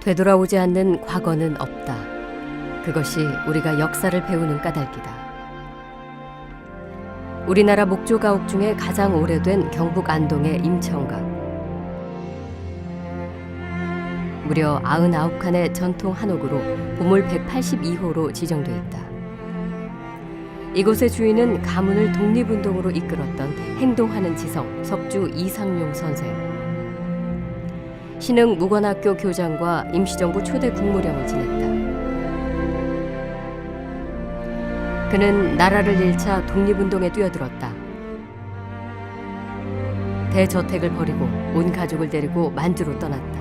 되돌아오지 않는 과거는 없다. 그것이 우리가 역사를 배우는 까닭이다. 우리나라 목조가옥 중에 가장 오래된 경북 안동의 임청각. 무려 99칸의 전통 한옥으로 보물 182호로 지정돼 있다. 이곳의 주인은 가문을 독립운동으로 이끌었던 행동하는 지성 석주 이상용 선생. 신흥 무관학교 교장과 임시정부 초대 국무령을 지냈다. 그는 나라를 잃자 독립운동에 뛰어들었다. 대저택을 버리고 온 가족을 데리고 만주로 떠났다.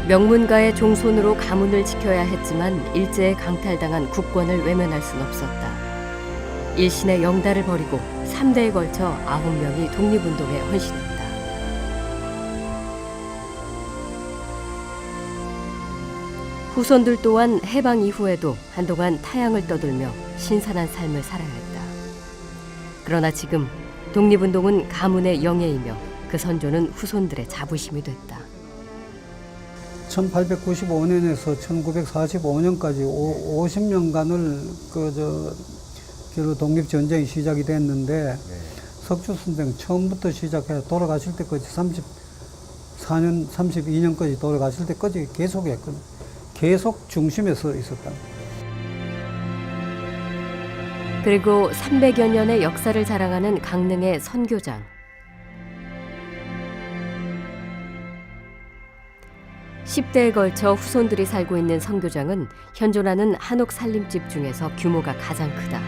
명문가의 종손으로 가문을 지켜야 했지만 일제에 강탈당한 국권을 외면할 순 없었다. 일신의 영달을 버리고 3대에 걸쳐 9명이 독립운동에 헌신했다. 후손들 또한 해방 이후에도 한동안 타향을 떠들며 신선한 삶을 살아야 했다. 그러나 지금 독립운동은 가문의 영예이며 그 선조는 후손들의 자부심이 됐다. 1895년에서 1945년까지 50년간을 독립전쟁이 시작이 됐는데 석주 선생 처음부터 시작해서 돌아가실 때까지 34년, 32년까지 돌아가실 때까지 계속 했거든요. 계속 중심에 서 있었다. 그리고 300여 년의 역사를 자랑하는 강릉의 선교장. (10대에) 걸쳐 후손들이 살고 있는 선교장은 현존하는 한옥 살림집 중에서 규모가 가장 크다.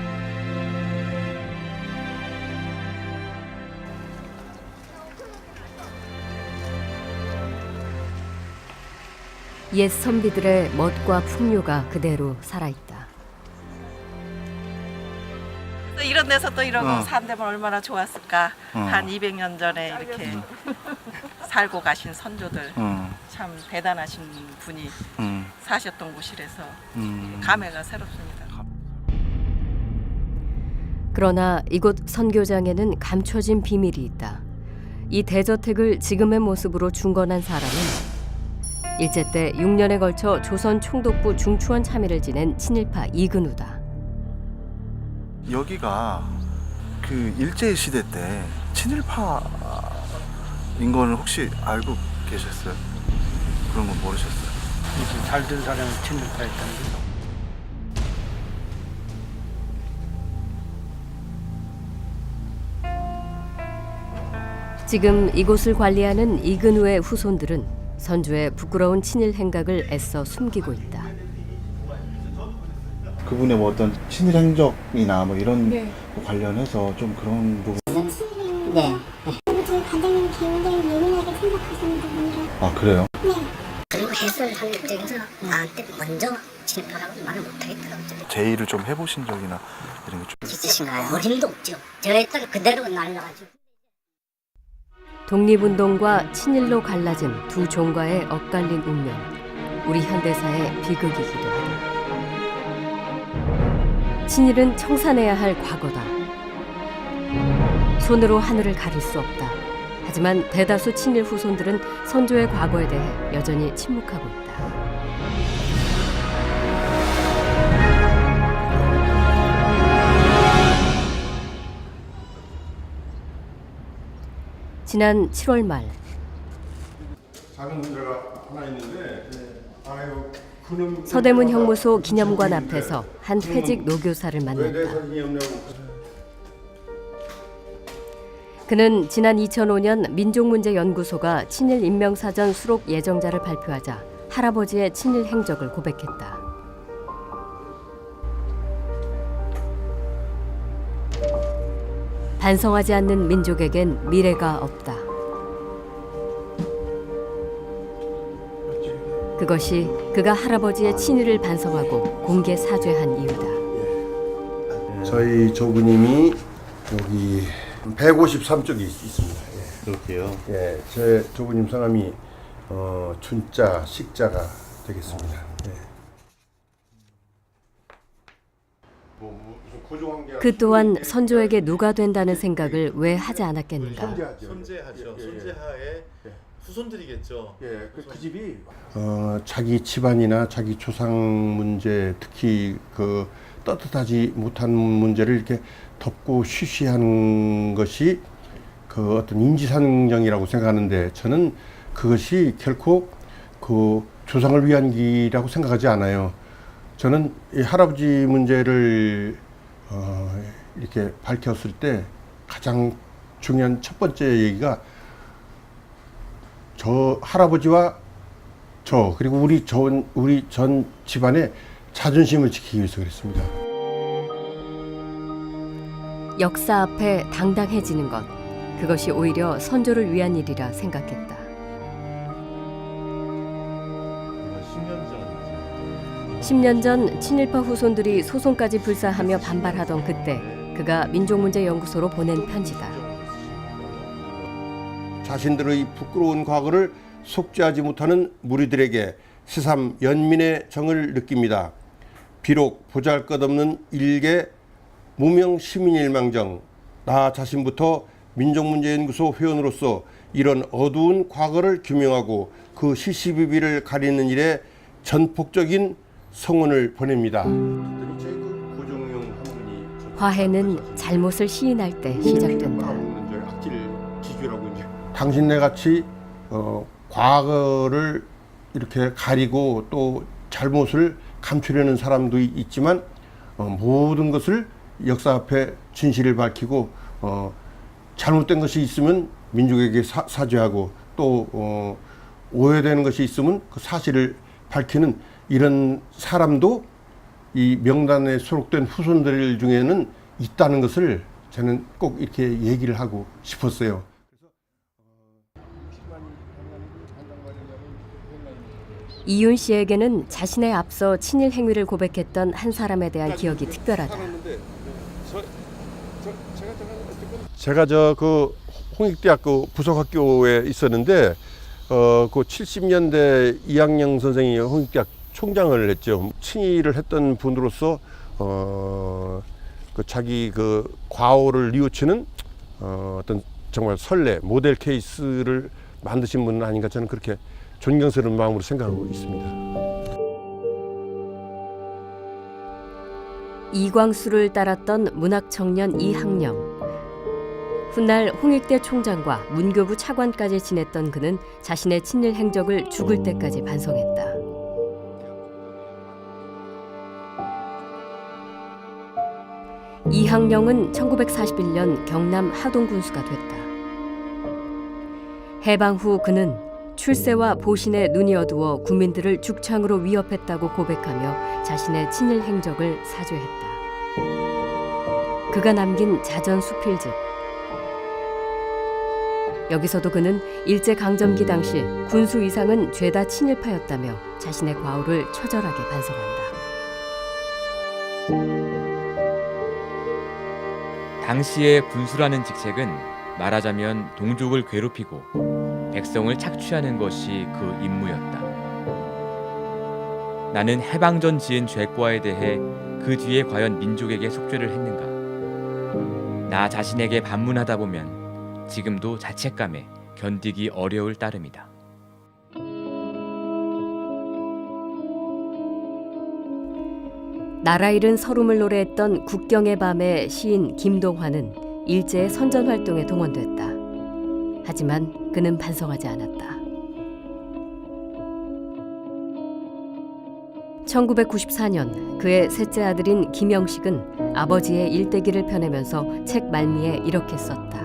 옛 선비들의 멋과 풍요가 그대로 살아있다. 이런 데서 또 이러고 산다면 얼마나 좋았을까. 한 200년 전에 이렇게 살고 가신 선조들 참 대단하신 분이 사셨던 곳이라서 감회가 새롭습니다. 그러나 이곳 선교장에는 감춰진 비밀이 있다. 이 대저택을 지금의 모습으로 중건한 사람은 일제 때 6년에 걸쳐 조선 총독부 중추원 참의를 지낸 친일파 이근우다. 여기가 그 일제 시대 때 친일파인 거는 혹시 알고 계셨어요? 그런 건 모르셨어요? 잘 된 사람은 친일파였다는 거. 지금 이곳을 관리하는 이근우의 후손들은 선조의 부끄러운 친일 행각을 애써 숨기고 있다. 그분의 뭐 어떤 친일 행적이나 뭐 이런 거 관련해서 좀 그런 부분. 네. 저희 관장님 굉장히 예민하게 생각하시는 부분이라. 아 그래요? 네. 그리고 해설 하는 입장에서 나한테 먼저 친일파라고 말을 못하겠더라고요. 제의를 좀 해보신 적이나 이런 게 좀 있으신가요? 어림도 없죠. 저에 따라 그대로 날라가지고. 독립운동과 친일로 갈라진 두 종과의 엇갈린 운명, 우리 현대사의 비극이기도 하다. 친일은 청산해야 할 과거다. 손으로 하늘을 가릴 수 없다. 하지만 대다수 친일 후손들은 선조의 과거에 대해 여전히 침묵하고 있다. 지난 7월 말 작은 문제가 하나 있는데 그놈 서대문 형무소 기념관 앞에서 한 퇴직 노교사를 만났다. 그는 지난 2005년 민족문제연구소가 친일 인명사전 수록 예정자를 발표하자 할아버지의 친일 행적을 고백했다. 반성하지 않는 민족에겐 미래가 없다. 그것이 그가 할아버지의 친일을 반성하고 공개 사죄한 이유다. 저희 조부님이 여기 153쪽이 있습니다. 그렇게요. 예, 제 조부님 성함이 춘자, 식자가 되겠습니다. 예. 그 또한 선조에게 누가 된다는 생각을 왜 하지 않았겠는가. 선제하죠. 선제하에 후손들이겠죠. 예, 그 집이 자기 집안이나 자기 조상 문제, 특히 그 떳떳하지 못한 문제를 이렇게 덮고 쉬쉬하는 것이 그 어떤 인지상정이라고 생각하는데, 저는 그것이 결코 그 조상을 위한 길이라고 생각하지 않아요. 저는 이 할아버지 문제를 이렇게 밝혔을 때 가장 중요한 첫 번째 얘기가 저 할아버지와 저 그리고 우리 전 집안의 자존심을 지키기 위해서 그랬습니다. 역사 앞에 당당해지는 것, 그것이 오히려 선조를 위한 일이라 생각했다. 10년 전 친일파 후손들이 소송까지 불사하며 반발하던 그때 그가 민족문제연구소로 보낸 편지다. 자신들의 부끄러운 과거를 속죄하지 못하는 무리들에게 새삼 연민의 정을 느낍니다. 비록 보잘것없는 일개 무명 시민일망정, 나 자신부터 민족문제연구소 회원으로서 이런 어두운 과거를 규명하고 그 시시비비를 가리는 일에 전폭적인 성원을 보냅니다. 화해는 잘못을 시인할 때 시작된다. 당신네 같이 과거를 이렇게 가리고 또 잘못을 감추려는 사람도 있지만 모든 것을 역사 앞에 진실을 밝히고 잘못된 것이 있으면 민족에게 사죄하고 또 오해되는 것이 있으면 그 사실을 밝히는 이런 사람도 이 명단에 수록된 후손들 중에는 있다는 것을 저는 꼭 이렇게 얘기를 하고 싶었어요. 이윤 씨에게는 자신의 앞서 친일 행위를 고백했던 한 사람에 대한 기억이 특별하다. 제가 그 홍익대학교 부속학교에 있었는데 그 70년대 이학영 선생이 홍익대학 총장을 했죠. 친일을 했던 분으로서 그 자기 그 과오를 뉘우치는 어떤 정말 선례 모델 케이스를 만드신 분은 아닌가, 저는 그렇게 존경스러운 마음으로 생각하고 있습니다. 이광수를 따랐던 문학청년 이학령. 훗날 홍익대 총장과 문교부 차관까지 지냈던 그는 자신의 친일 행적을 죽을 때까지 반성했다. 이학령은 1941년 경남 하동군수가 됐다. 해방 후 그는 출세와 보신에 눈이 어두워 국민들을 죽창으로 위협했다고 고백하며 자신의 친일 행적을 사죄했다. 그가 남긴 자전 수필집. 여기서도 그는 일제강점기 당시 군수 이상은 죄다 친일파였다며 자신의 과오를 처절하게 반성한다. 당시의 군수라는 직책은 말하자면 동족을 괴롭히고 백성을 착취하는 것이 그 임무였다. 나는 해방 전 지은 죄과에 대해 그 뒤에 과연 민족에게 속죄를 했는가? 나 자신에게 반문하다 보면 지금도 자책감에 견디기 어려울 따름이다. 나라 잃은 서름을 노래했던 국경의 밤의 시인 김동환은 일제의 선전 활동에 동원됐다. 하지만 그는 반성하지 않았다. 1994년 그의 셋째 아들인 김영식은 아버지의 일대기를 펴내면서 책 말미에 이렇게 썼다.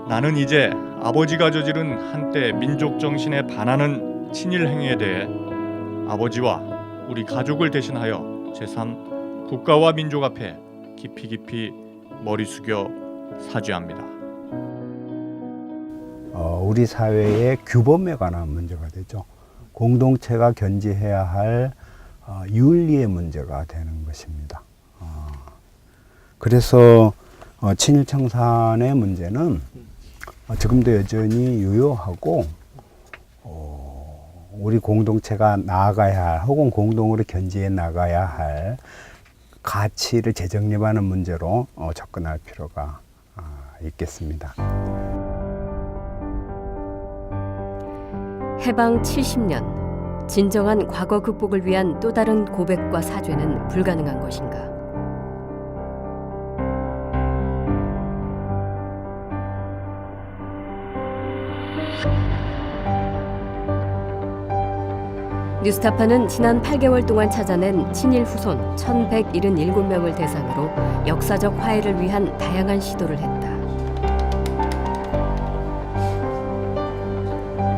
나는 이제 아버지가 저지른 한때 민족 정신에 반하는 친일 행위에 대해 아버지와 우리 가족을 대신하여 제3 국가와 민족 앞에 깊이 머리 숙여 사죄합니다. 우리 사회의 규범에 관한 문제가 되죠. 공동체가 견지해야 할 윤리의 문제가 되는 것입니다. 그래서 친일 청산의 문제는 지금도 여전히 유효하고 우리 공동체가 나아가야 할 혹은 공동으로 견지해 나가야 할 가치를 재정립하는 문제로 접근할 필요가 있겠습니다. 해방 70년, 진정한 과거 극복을 위한 또 다른 고백과 사죄는 불가능한 것인가? 뉴스타파는 지난 8개월 동안 찾아낸 친일 후손 1177명을 대상으로 역사적 화해를 위한 다양한 시도를 했다.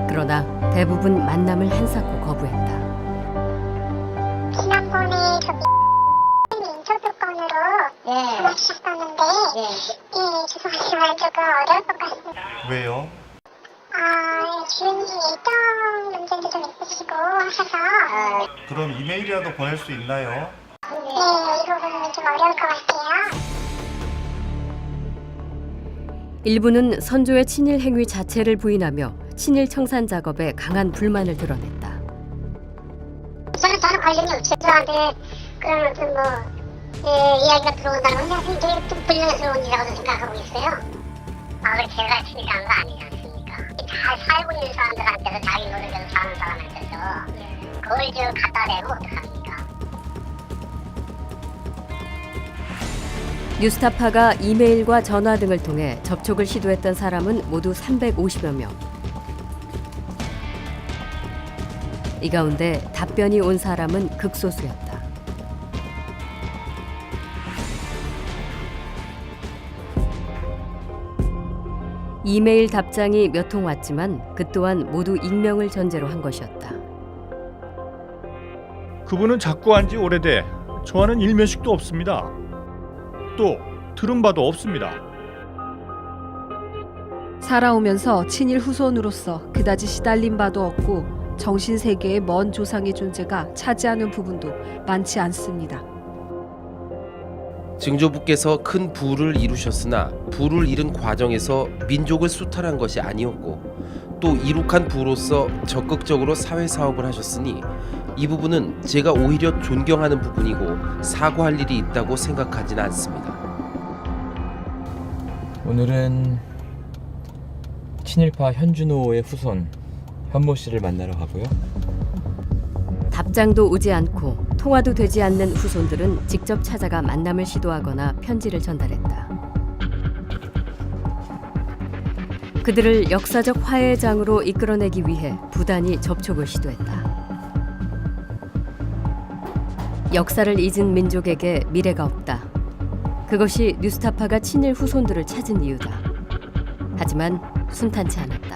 그러나 대부분 만남을 한사코 거부했다. 지난번에 인터뷰 건으로 하나 주셨었는데 죄송하지만 조금 어려울 것 같습니다. 왜요? 주인이 일정 문제도 좀 있으시고 하셔서 그럼 이메일이라도 보낼 수 있나요? 네, 이 부분은 좀 어려울 것 같아요. 일부는 선조의 친일 행위 자체를 부인하며 친일 청산 작업에 강한 불만을 드러냈다. 저는 관련이 없어요. 저한테 그런 어떤 이야기가 들어온다는 건 굉장히 좀 불량스러운 일이라고 생각하고 있어요. 제가 친일한 거 아니지 않습니까? 다 살고 있는 사람들한테서 자기 노력에서 사는 사람한테서 그걸 갖다 대면 어떡합니까? 뉴스타파가 이메일과 전화 등을 통해 접촉을 시도했던 사람은 모두 350여 명. 이 가운데 답변이 온 사람은 극소수였다. 이메일 답장이 몇 통 왔지만 그 또한 모두 익명을 전제로 한 것이었다. 그분은 작고 한지 오래돼 저와는 일면식도 없습니다. 또 들은 바도 없습니다. 살아오면서 친일 후손으로서 그다지 시달린 바도 없고 정신세계의 먼 조상의 존재가 차지하는 부분도 많지 않습니다. 증조부께서 큰 부를 이루셨으나 부를 이룬 과정에서 민족을 수탈한 것이 아니었고 또 이룩한 부로서 적극적으로 사회사업을 하셨으니 이 부분은 제가 오히려 존경하는 부분이고 사과할 일이 있다고 생각하지는 않습니다. 오늘은 친일파 현준호의 후손 현모 씨를 만나러 가고요. 답장도 오지 않고 통화도 되지 않는 후손들은 직접 찾아가 만남을 시도하거나 편지를 전달했다. 그들을 역사적 화해의 장으로 이끌어내기 위해 부단히 접촉을 시도했다. 역사를 잊은 민족에게 미래가 없다. 그것이 뉴스타파가 친일 후손들을 찾은 이유다. 하지만 순탄치 않았다.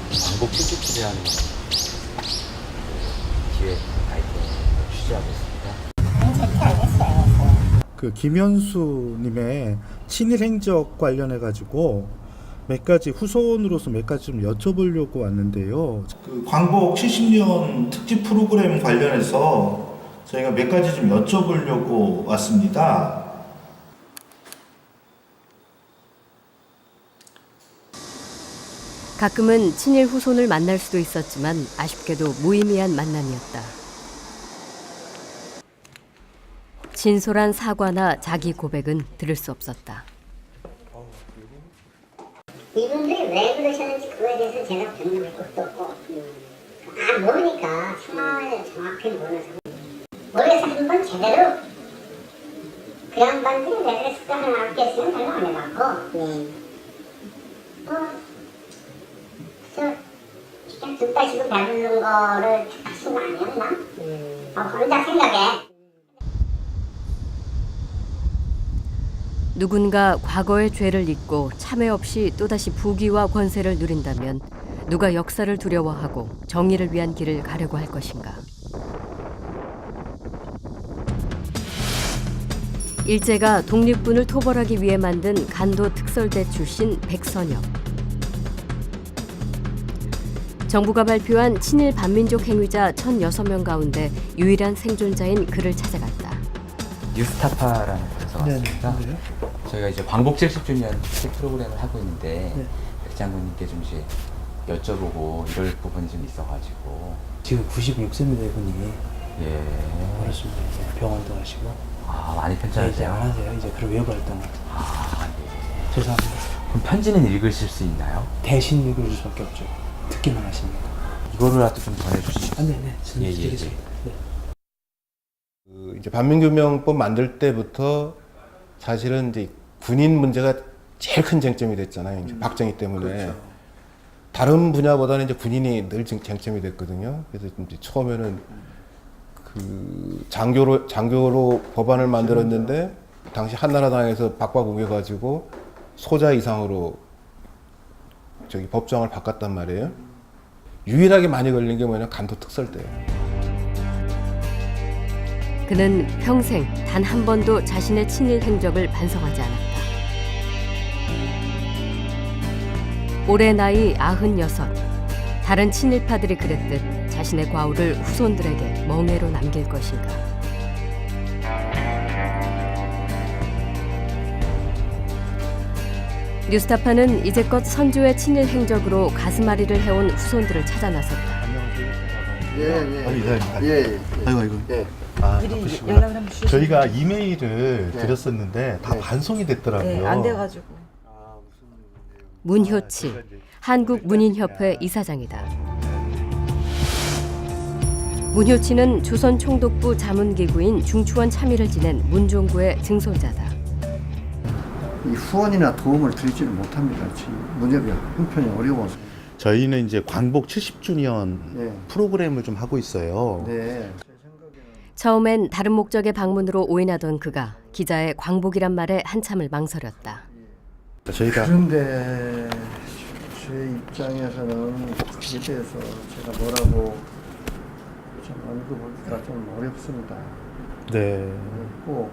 광복 70주년 기획 아이템 취재하고 있습니다. 그 김현수님의 친일 행적 관련해 가지고 몇 가지 후손으로서 몇 가지 좀 여쭤보려고 왔는데요. 그 광복 70년 특집 프로그램 관련해서 저희가 몇 가지 좀 여쭤보려고 왔습니다. 가끔은 친일 후손을 만날 수도 있었지만 아쉽게도 무의미한 만남이었다. 진솔한 사과나 자기 고백은 들을 수 없었다. 이분들이 왜 그러셨는지 그거에 대해서 제가 변명할 것도 없고 모르니까 상황을 정확히 모르는 모르겠어. 한번 제대로 그 양반들이 왜 그랬을까 하는 알겠으면 별로 안 해봤고 그냥 듣다 지금 배부른 거를 택하신 거 아니었나? 혼자 생각해. 누군가 과거의 죄를 잊고 참회 없이 또다시 부귀와 권세를 누린다면 누가 역사를 두려워하고 정의를 위한 길을 가려고 할 것인가? 일제가 독립군을 토벌하기 위해 만든 간도 특설대 출신 백선엽. 정부가 발표한 친일 반민족 행위자 1,006명 가운데 유일한 생존자인 그를 찾아갔다. 뉴스타파라는 곳에서 왔습니다. 저희가 이제 광복 70주년 특집 프로그램을 하고 있는데 백 장군님께 좀 이제 여쭤보고 이럴 부분이 좀 있어가지고. 지금 96세입니다, 이분이. 예. 어르신들 이제 병원도 하시고. 많이 이제 편찮으세요? 안 하세요. 이제 그런 외부 활동을. 네. 죄송합니다. 그럼 편지는 읽으실 수 있나요? 대신 읽을 수밖에 없죠. 듣기만 하십니다. 이거라도 좀 전해주시죠. 아, 네네. 예, 예, 드리겠습니다. 네. 그 이제 반민규명법 만들 때부터 사실은 이제 군인 문제가 제일 큰 쟁점이 됐잖아요. 이제 박정희 때문에. 그렇죠. 다른 분야보다는 이제 군인이 늘 쟁점이 됐거든요. 그래서 이제 처음에는 그 장교로 법안을 만들었는데 당시 한나라당에서 박박우겨가지고 소자 이상으로 저기 법정을 바꿨단 말이에요. 유일하게 많이 걸린 게 뭐냐, 간도 특설 때예요. 그는 평생 단 한 번도 자신의 친일 행적을 반성하지 않았다. 올해 나이 96. 다른 친일파들이 그랬듯 자신의 과오를 후손들에게 멍해로 남길 것인가. 뉴스타파는 이제껏 선조의 친일 행적으로 가슴앓이를 해온 후손들을 찾아 나섰다. 아이고. 아, 바쁘시구나. 저희가 이메일을 드렸었는데 다 반송이 됐더라고요. 안 돼가지고. 문효치, 한국문인협회 이사장이다. 문효치는 조선 총독부 자문기구인 중추원 참의를 지낸 문종구의 증손자다. 이 후원이나 도움을 드리지는 못합니다. 지금 문협이 형편이 어려워서. 저희는 이제 광복 70주년 네. 프로그램을 좀 하고 있어요. 네. 처음엔 다른 목적의 방문으로 오인하던 그가 기자의 광복이란 말에 한참을 망설였다. 저희가 그런데 제 입장에서는 그에 대해서 제가 뭐라고 좀 언급하기가 좀 어렵습니다. 네. 어렵고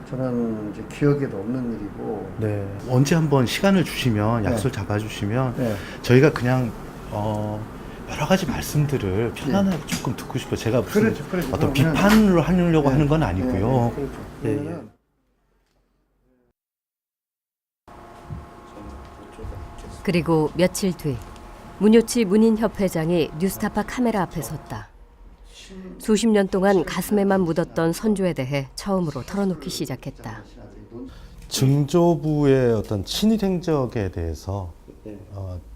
저는 이제 기억에도 없는 일이고. 네. 언제 한번 시간을 주시면 약속 잡아주시면 네. 저희가 그냥 여러 가지 말씀들을 편안하게 조금 듣고 싶어요. 제가 무슨 그렇죠. 어떤 비판으로 하려고 하는 건 아니고요. 그렇죠. 예. 그리고 며칠 뒤 문효치 문인협회장이 뉴스타파 카메라 앞에 섰다. 수십 년 동안 가슴에만 묻었던 선조에 대해 처음으로 털어놓기 시작했다. 증조부의 어떤 친일 행적에 대해서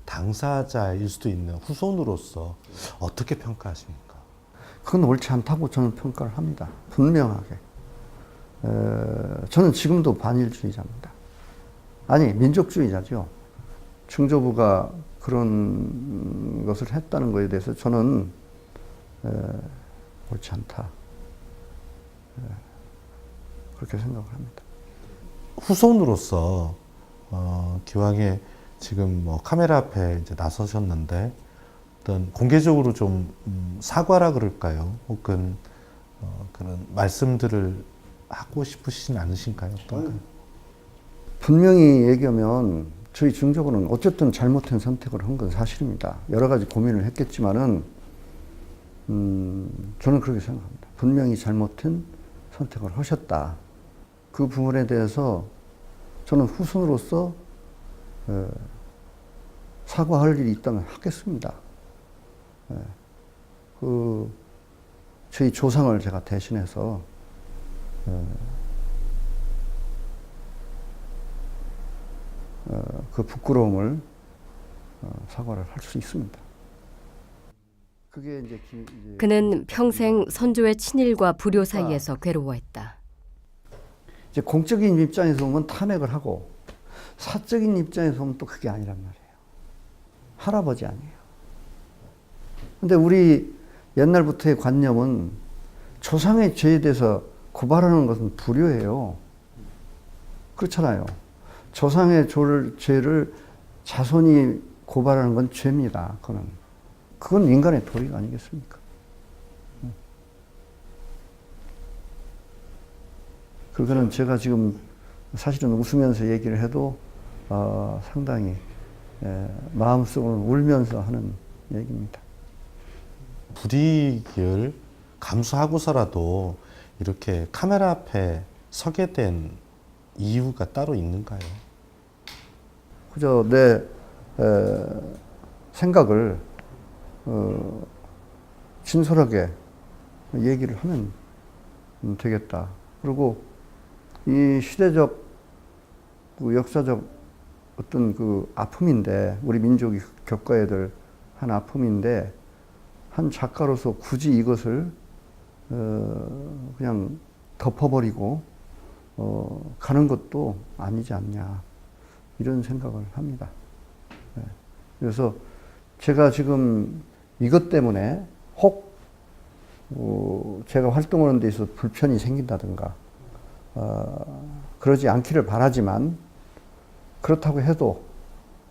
당사자일 수도 있는 후손으로서 어떻게 평가하십니까? 그건 옳지 않다고 저는 평가를 합니다. 분명하게. 저는 지금도 반일주의자입니다. 아니, 민족주의자죠. 증조부가 그런 것을 했다는 것에 대해서 저는 옳지 않다. 그렇게 생각을 합니다. 후손으로서 기왕에 지금 뭐 카메라 앞에 이제 나서셨는데 어떤 공개적으로 좀 사과라 그럴까요? 혹은 그런 말씀들을 하고 싶으시진 않으신가요? 어떤가요? 분명히 얘기하면 저희 증조부는 어쨌든 잘못된 선택을 한 건 사실입니다. 여러 가지 고민을 했겠지만은 저는 그렇게 생각합니다. 분명히 잘못된 선택을 하셨다. 그 부분에 대해서 저는 후손으로서 사과할 일이 있다면 하겠습니다. 저희 조상을 제가 대신해서 그 부끄러움을 사과를 할 수 있습니다. 그게 이제 그는 평생 선조의 친일과 불효 사이에서 괴로워했다. 이제 공적인 입장에서 보면 탐액을 하고 사적인 입장에서 보면 또 그게 아니란 말이에요. 할아버지 아니에요. 근데 우리 옛날부터의 관념은 조상의 죄에 대해서 고발하는 것은 불효예요. 그렇잖아요. 조상의 죄를 자손이 고발하는 건 죄입니다. 그건 인간의 도리가 아니겠습니까? 그거는 제가 지금 사실은 웃으면서 얘기를 해도 상당히 마음속으로 울면서 하는 얘기입니다. 불이익을 감수하고서라도 이렇게 카메라 앞에 서게 된 이유가 따로 있는가요? 그저 내 생각을 진솔하게 얘기를 하면 되겠다. 그리고 이 시대적, 역사적 어떤 그 아픔인데 우리 민족이 겪어야 될 한 아픔인데 한 작가로서 굳이 이것을 그냥 덮어버리고 가는 것도 아니지 않냐 이런 생각을 합니다. 네. 그래서 제가 지금 이것 때문에 혹 제가 활동하는 데 있어서 불편이 생긴다든가 그러지 않기를 바라지만 그렇다고 해도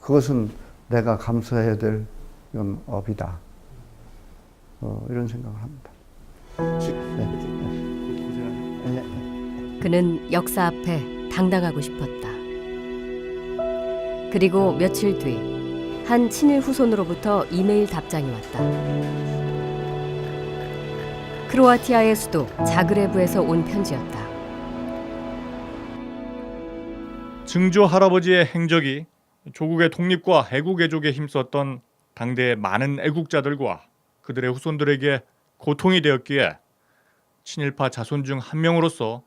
그것은 내가 감수해야 될 업이다. 이런 생각을 합니다. 그는 역사 앞에 당당하고 싶었다. 그리고 며칠 뒤 한 친일 후손으로부터 이메일 답장이 왔다. 크로아티아의 수도 자그레브에서 온 편지였다. 증조 할아버지의 행적이 조국의 독립과 애국 애족에 힘썼던 당대의 많은 애국자들과 그들의 후손들에게 고통이 되었기에 친일파 자손 중 한 명으로서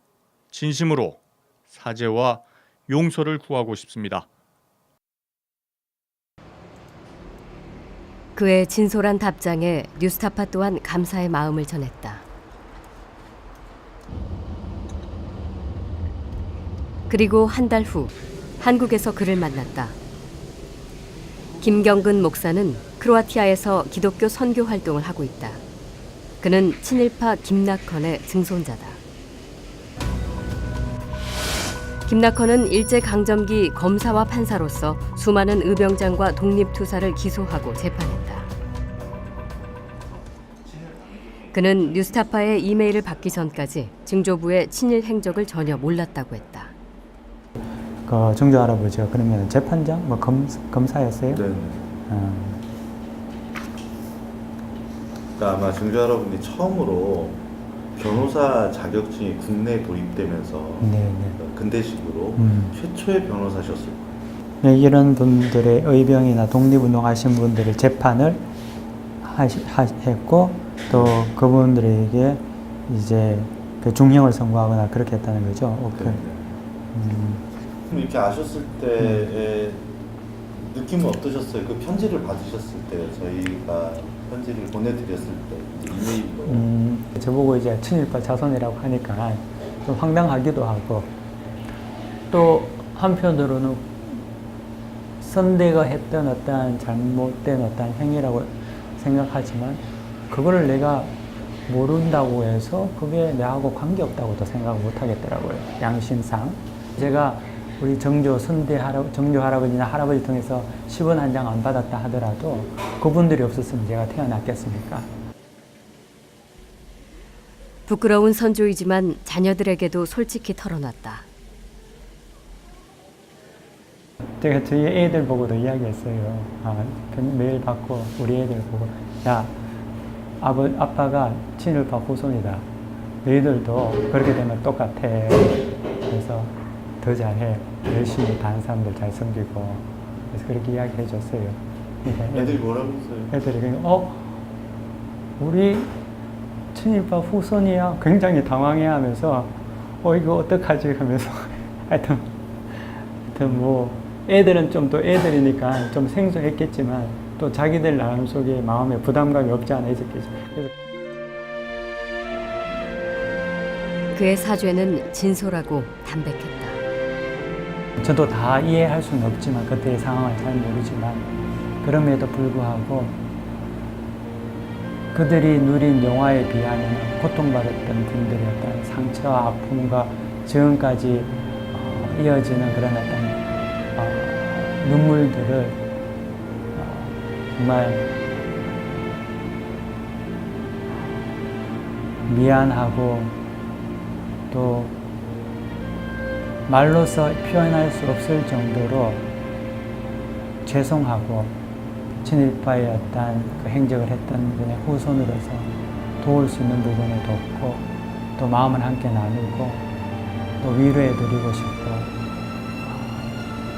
진심으로 사죄와 용서를 구하고 싶습니다. 그의 진솔한 답장에 뉴스타파 또한 감사의 마음을 전했다. 그리고 한 달 후 한국에서 그를 만났다. 김경근 목사는 크로아티아에서 기독교 선교 활동을 하고 있다. 그는 친일파 김낙헌의 증손자다. 김낙헌은 일제강점기 검사와 판사로서 수많은 의병장과 독립투사를 기소하고 재판했다. 그는 뉴스타파의 이메일을 받기 전까지 증조부의 친일 행적을 전혀 몰랐다고 했다. 그 증조 할아버지가 그러면 재판장, 뭐 검사였어요? 네. 그러니까 아마 증조 할아버지 처음으로 변호사 자격증이 국내에 도입되면서 근대식으로 최초의 변호사셨을 거예요. 네, 이런 분들의 의병이나 독립운동하신 분들의 재판을 했고 또 그분들에게 이제 그 중형을 선고하거나 그렇게 했다는 거죠. 그럼 이렇게 아셨을 때의 느낌은 어떠셨어요? 그 편지를 받으셨을 때, 저희가 편지를 보내드렸을 때 이메일로. 저보고 이제 친일파 자손이라고 하니까 좀 황당하기도 하고 또 한편으로는 선대가 했던 어떤 잘못된 어떤 행위라고 생각하지만 그거를 내가 모른다고 해서 그게 내하고 관계없다고도 생각 못 하겠더라고요. 양심상. 제가 우리 정조 할아버지나 할아버지 통해서 10원 한 장 안 받았다 하더라도 그분들이 없었으면 제가 태어났겠습니까? 부끄러운 선조이지만 자녀들에게도 솔직히 털어놨다. 제가 저희 애들 보고도 이야기했어요. 메일 받고 우리 애들 보고 야, 아빠가 친일파 후손이다. 너희들도 그렇게 되면 똑같아. 그래서 더 잘해. 열심히 다른 사람들 잘 섬기고. 그래서 그렇게 이야기해 줬어요. 그러니까 애들이 뭐라고 했어요? 애들이 우리 친일파 후손이야. 굉장히 당황해하면서 이거 어떡하지? 하면서 하여튼 뭐 애들은 좀 또 애들이니까 좀 생소했겠지만 또 자기들 나름 속에 마음에 부담감이 없지 않아 있었겠죠. 그래서 그의 사죄는 진솔하고 담백했다. 저도 다 이해할 수는 없지만 그때의 상황을 잘 모르지만 그럼에도 불구하고 그들이 누린 영화에 비하면 고통받았던 분들의 어떤 상처와 아픔과 지금까지 이어지는 그런 어떤 눈물들을 정말 미안하고 또 말로서 표현할 수 없을 정도로 죄송하고 친일파의 어떤 그 행적을 했던 분의 후손으로서 도울 수 있는 부분에 돕고 또 마음을 함께 나누고 또 위로해드리고 싶고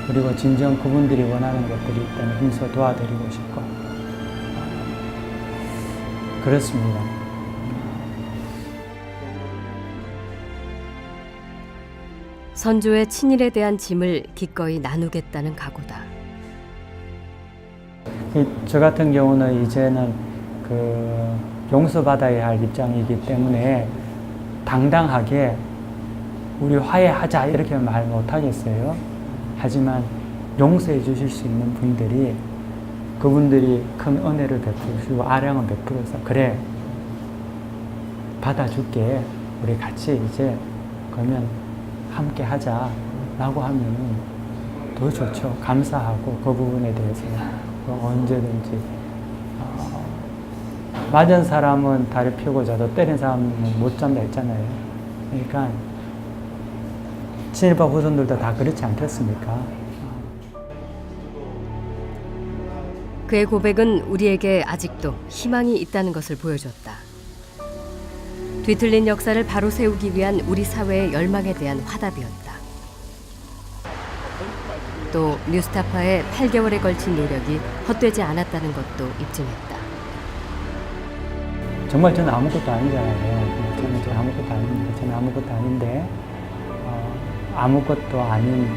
그리고 진정 그분들이 원하는 것들이 있다면 힘써 도와드리고 싶고 그렇습니다. 선조의 친일에 대한 짐을 기꺼이 나누겠다는 각오다. 저 같은 경우는 이제는 그 용서받아야 할 입장이기 때문에 당당하게 우리 화해하자 이렇게 말 못하겠어요. 하지만 용서해 주실 수 있는 분들이 그분들이 큰 은혜를 베푸시고 아량을 베풀어서 그래 받아줄게 우리 같이 이제 그러면 함께 하자라고 하면 더 좋죠. 감사하고 그 부분에 대해서는 언제든지 맞은 사람은 다리 펴고 자도 때린 사람은 못 잔다 했잖아요. 그러니까 친일파 후손들도 다 그렇지 않겠습니까? 그의 고백은 우리에게 아직도 희망이 있다는 것을 보여줬다. 뒤틀린 역사를 바로 세우기 위한 우리 사회의 열망에 대한 화답이었다. 또 뉴스타파의 8개월에 걸친 노력이 헛되지 않았다는 것도 입증했다. 정말 저는 아무것도 아니잖아요. 저는 아무것도 아닙니다. 저는 아무것도 아닌데 아무것도 아닌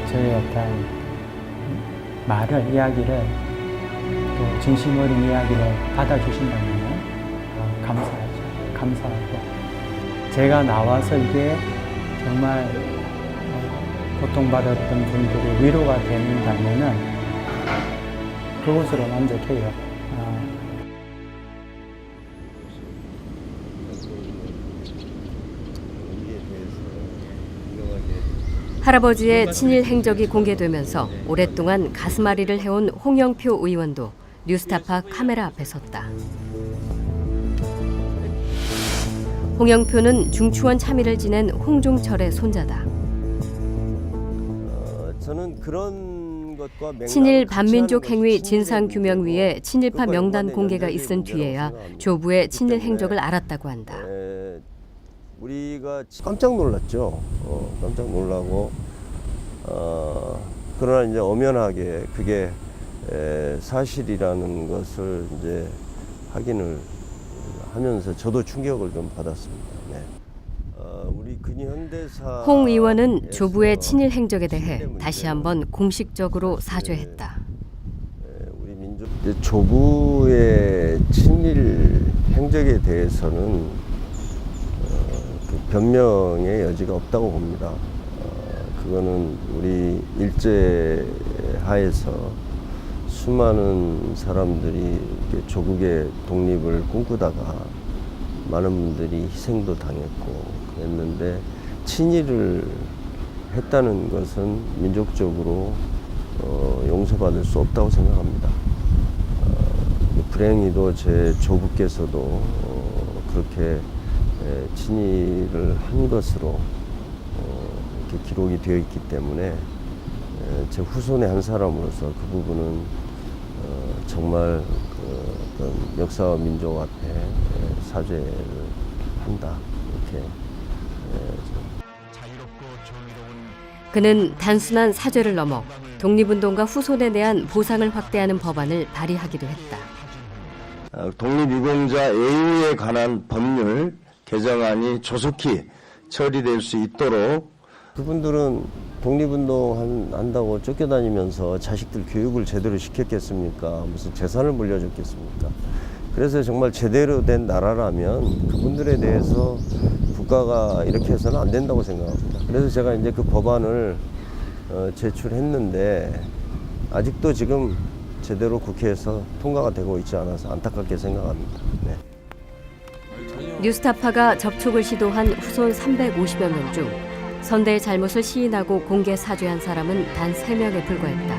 저의 어떤 말을, 이야기를 또 진심 어린 이야기를 받아주신다면 감사하죠. 감사하고 제가 나와서 이게 정말 고통받았던 분들이 위로가 된다면은 그것으로 만족해요. 할아버지의 친일 행적이 공개되면서 오랫동안 가슴앓이를 해온 홍영표 의원도 뉴스타파 카메라 앞에 섰다. 홍영표는 중추원 참의를 지낸 홍종철의 손자다. 저는 그런 것과 친일 반민족 행위 진상규명위에 친일파 명단 공개가 있은 뒤에야 조부의 친일 행적을 알았다고 한다. 우리가 깜짝 놀랐죠. 깜짝 놀라고 그러나 이제 엄연하게 그게 사실이라는 것을 이제 확인을 하면서 저도 충격을 좀 받았습니다. 네. 우리 근현대사 홍 의원은 조부의 친일 행적에 대해 다시 한번 공식적으로 사죄했다. 우리 민족 조부의 친일 행적에 대해서는 변명의 여지가 없다고 봅니다. 그거는 우리 일제하에서 수많은 사람들이 조국의 독립을 꿈꾸다가 많은 분들이 희생도 당했고 그랬는데 친일을 했다는 것은 민족적으로 용서받을 수 없다고 생각합니다. 불행히도 제 조부께서도 그렇게 친일을 한 것으로 이렇게 기록이 되어 있기 때문에 제 후손의 한 사람으로서 그 부분은 정말 어떤 역사와 민족 앞에 사죄를 한다 이렇게. 그는 단순한 사죄를 넘어 독립운동가 후손에 대한 보상을 확대하는 법안을 발의하기도 했다. 독립유공자 애우에 관한 법률 개정안이 조속히 처리될 수 있도록. 그분들은 독립운동 한다고 쫓겨다니면서 자식들 교육을 제대로 시켰겠습니까? 무슨 재산을 물려줬겠습니까? 그래서 정말 제대로 된 나라라면 그분들에 대해서 국가가 이렇게 해서는 안 된다고 생각합니다. 그래서 제가 이제 그 법안을 제출했는데 아직도 지금 제대로 국회에서 통과가 되고 있지 않아서 안타깝게 생각합니다. 네. 뉴스타파가 접촉을 시도한 후손 350여 명 중 선대의 잘못을 시인하고 공개 사죄한 사람은 단 3명에 불과했다.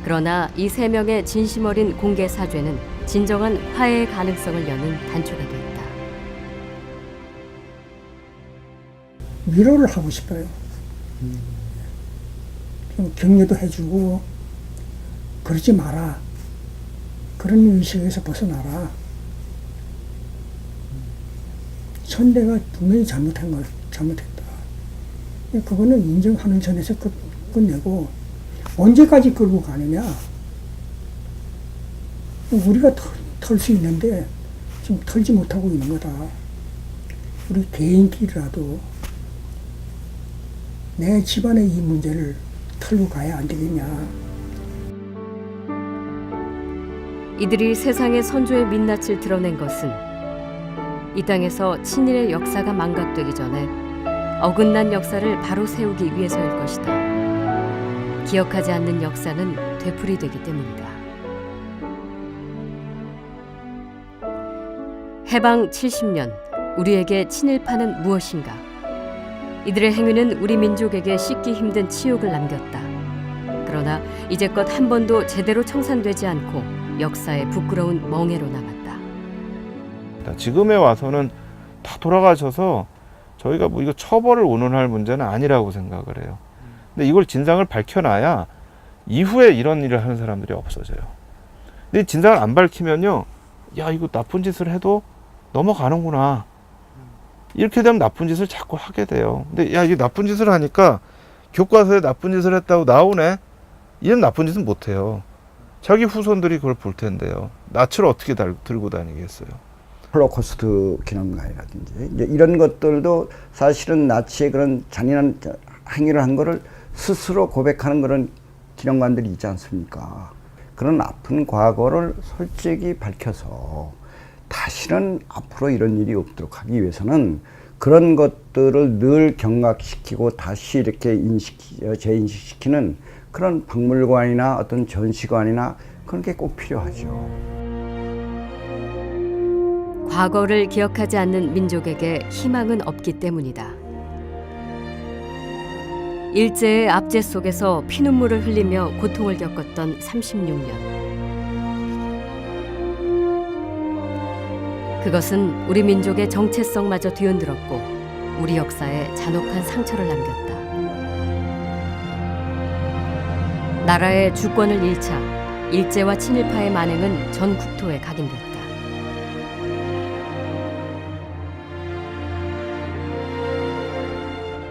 그러나 이 3명의 진심 어린 공개 사죄는 진정한 화해의 가능성을 여는 단초가 됐다. 위로를 하고 싶어요. 좀 격려도 해주고 그러지 마라. 그런 인식에서 벗어나라. 선대가 분명히 잘못했다. 그거는 인정하는 선에서 끝내고 언제까지 끌고 가느냐. 우리가 털 수 있는데 지금 털지 못하고 있는 거다. 우리 개인끼리라도 내 집안의 이 문제를 털고 가야 안 되겠냐. 이들이 세상의 선조의 민낯을 드러낸 것은 이 땅에서 친일의 역사가 망각되기 전에 어긋난 역사를 바로 세우기 위해서일 것이다. 기억하지 않는 역사는 되풀이되기 때문이다. 해방 70년, 우리에게 친일파는 무엇인가? 이들의 행위는 우리 민족에게 씻기 힘든 치욕을 남겼다. 그러나 이제껏 한 번도 제대로 청산되지 않고 역사의 부끄러운 멍해로 남았다. 지금에 와서는 다 돌아가셔서 저희가 뭐 이거 처벌을 운운할 문제는 아니라고 생각을 해요. 근데 이걸 진상을 밝혀놔야 이후에 이런 일을 하는 사람들이 없어져요. 근데 진상을 안 밝히면요, 야 이거 나쁜 짓을 해도 넘어가는구나. 이렇게 되면 나쁜 짓을 자꾸 하게 돼요. 근데 야 이게 나쁜 짓을 하니까 교과서에 나쁜 짓을 했다고 나오네. 이런 나쁜 짓은 못 해요. 자기 후손들이 그걸 볼 텐데요. 낯을 어떻게 들고 다니겠어요. 홀로코스트 기념관이라든지 이제 이런 것들도 사실은 나치의 그런 잔인한 행위를 한 거를 스스로 고백하는 그런 기념관들이 있지 않습니까? 그런 아픈 과거를 솔직히 밝혀서 다시는 앞으로 이런 일이 없도록 하기 위해서는 그런 것들을 늘 경각시키고 다시 이렇게 재인식시키는 그런 박물관이나 어떤 전시관이나 그런 게 꼭 필요하죠. 과거를 기억하지 않는 민족에게 희망은 없기 때문이다. 일제의 압제 속에서 피눈물을 흘리며 고통을 겪었던 36년. 그것은 우리 민족의 정체성마저 뒤흔들었고 우리 역사에 잔혹한 상처를 남겼다. 나라의 주권을 잃자 일제와 친일파의 만행은 전 국토에 각인됐다.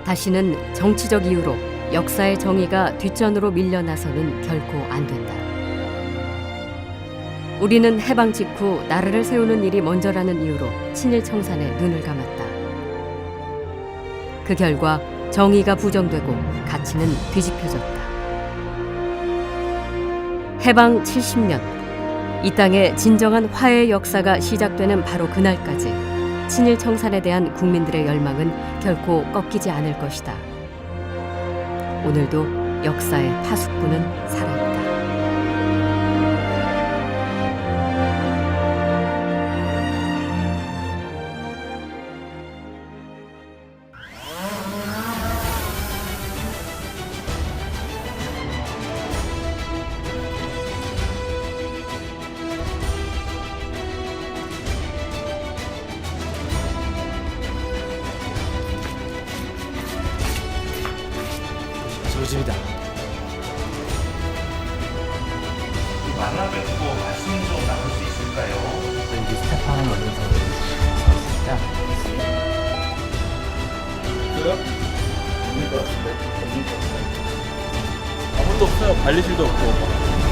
다시는 정치적 이유로 역사의 정의가 뒷전으로 밀려나서는 결코 안 된다. 우리는 해방 직후 나라를 세우는 일이 먼저라는 이유로 친일 청산에 눈을 감았다. 그 결과 정의가 부정되고 가치는 뒤집혀졌다. 해방 70년, 이 땅에 진정한 화해의 역사가 시작되는 바로 그날까지 친일 청산에 대한 국민들의 열망은 결코 꺾이지 않을 것이다. 오늘도 역사의 파수꾼은 살아있다. 저집이다. 만나 뵙고 말씀 좀 나눌 수 있을까요? 여기 스테판 원로서 있습니다. 그래요? 없는 것 같은데? 아무도 없어요. 관리실도 없고.